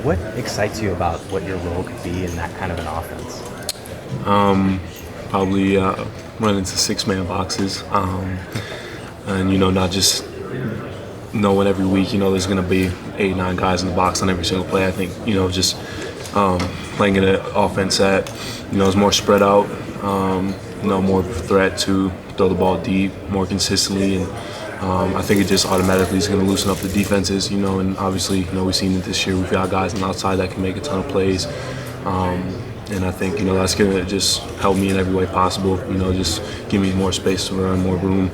What excites you about what your role could be in that kind of an offense? Probably run into six-man boxes, and not just knowing every week there's going to be 8, 9 guys in the box on every single play. I think just playing in an offense that is more spread out, more of a threat to throw the ball deep more consistently, and I think it just automatically is going to loosen up the defenses. And obviously we've seen it this year. We've got guys on the outside that can make a ton of plays. And I think, that's going to just help me in every way possible, just give me more space to run, more room,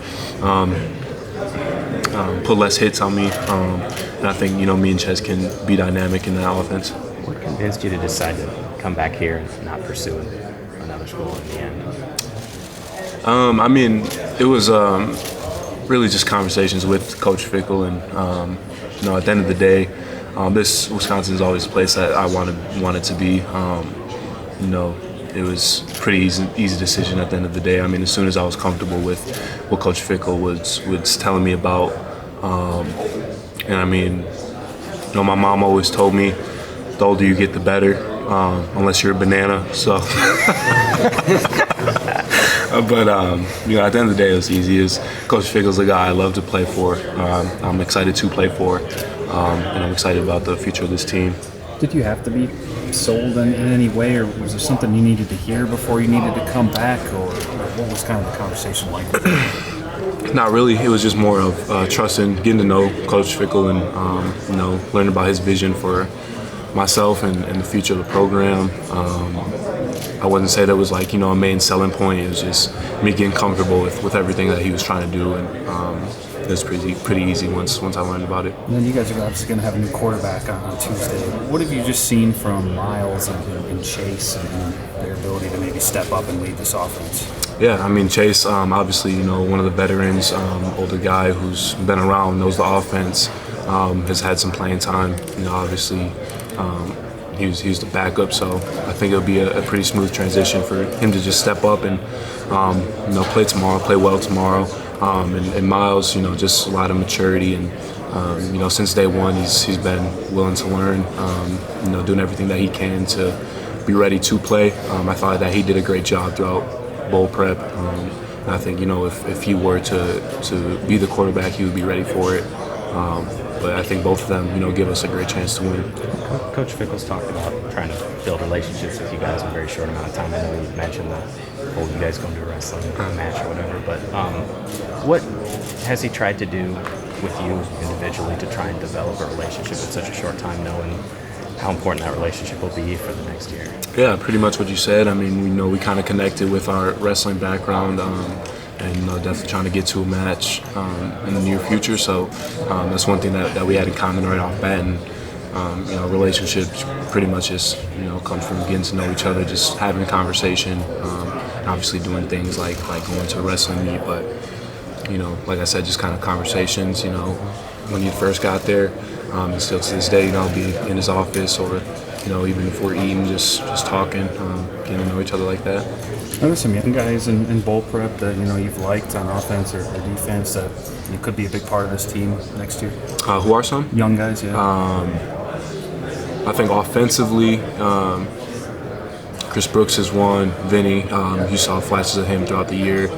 put less hits on me. And I think, me and Ches can be dynamic in that offense. What convinced you to decide to come back here and not pursue another school in the end? It was really just conversations with Coach Fickle. And, at the end of the day, this Wisconsin is always a place that I wanted to be. It was a pretty easy decision at the end of the day. As soon as I was comfortable with what Coach Fickle was telling me about, my mom always told me, the older you get, the better, unless you're a banana. So, but at the end of the day, it was easy. Coach Fickle's a guy I love to play for. I'm excited to play for, and I'm excited about the future of this team. Did you have to be sold in any way, or was there something you needed to hear before you needed to come back, or what was kind of the conversation like? Not really. It was just more of trusting, getting to know Coach Fickle, and learning about his vision for myself and the future of the program. I wouldn't say that was like a main selling point. It was just me getting comfortable with everything that he was trying to do, and it was pretty easy once I learned about it. And then you guys are obviously going to have a new quarterback on Tuesday. What have you just seen from Miles and Chase and their ability to maybe step up and lead this offense? Yeah, Chase, obviously, one of the veterans, older guy who's been around, knows the offense, has had some playing time. Obviously, he was the backup, so I think it'll be a pretty smooth transition for him to just step up and play well tomorrow. And Miles, just a lot of maturity, and since day one, he's been willing to learn, doing everything that he can to be ready to play. I thought that he did a great job throughout bowl prep. And I think if he were to be the quarterback, he would be ready for it. But I think both of them, give us a great chance to win. Coach Fickle's talked about trying to build relationships with you guys in a very short amount of time. I know you mentioned that you guys going to a wrestling match or whatever, but what has he tried to do with you individually to try and develop a relationship in such a short time, knowing how important that relationship will be for the next year? Yeah, pretty much what you said. We kind of connected with our wrestling background, and definitely trying to get to a match in the near future. So that's one thing that we had in common right off bat. And relationships pretty much just comes from getting to know each other, just having a conversation, and obviously doing things like going to a wrestling meet. But like I said, just kind of conversations. When you first got there, and still to this day, I'll be in his office, or even if we're eating, just talking, getting to know each other like that. Are there some young guys in bowl prep that you've liked on offense or defense that could be a big part of this team next year? Who are some? Young guys, yeah. I think offensively, Chris Brooks is one. Vinny, you saw flashes of him throughout the year.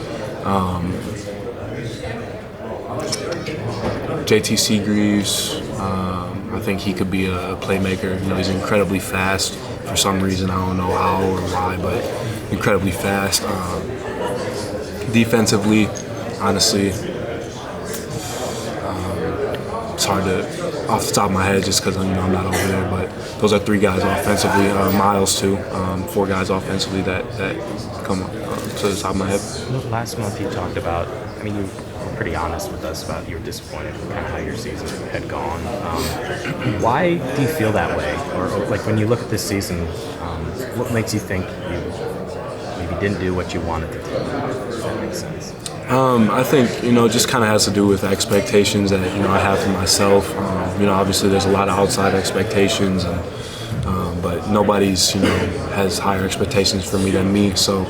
JT Seagreaves, I think he could be a playmaker. He's incredibly fast. For some reason, I don't know how or why, but incredibly fast. Defensively, honestly, it's hard to, off the top of my head, just because I'm not over there. But those are 3 guys offensively. Miles too, 4 guys offensively that come to the top of my head. Last month you talked about, you were pretty honest with us about you were disappointed with kind of how your season had gone. Why do you feel that way? Or like when you look at this season, what makes you think you maybe didn't do what you wanted to do? If that makes sense. I think, just kind of has to do with expectations that, I have for myself. Obviously there's a lot of outside expectations, and but nobody's, has higher expectations for me than me. So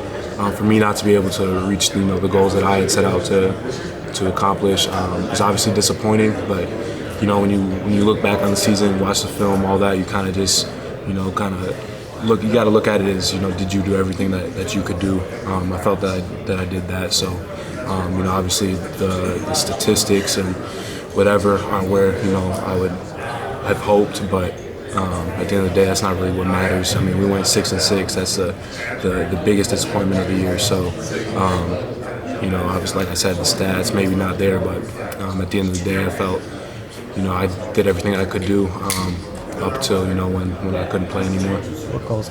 for me not to be able to reach, the goals that I had set out to accomplish is obviously disappointing. But, when you look back on the season, watch the film, all that, you kind of just, kind of look. You got to look at it as, did you do everything that you could do? I felt that I did that. So, obviously the statistics and whatever aren't where I would have hoped, but at the end of the day, that's not really what matters. I mean, we went 6-6. That's the biggest disappointment of the year. So, obviously, like I said, the stats maybe not there, but at the end of the day, I felt, I did everything I could do up till when I couldn't play anymore. What goals?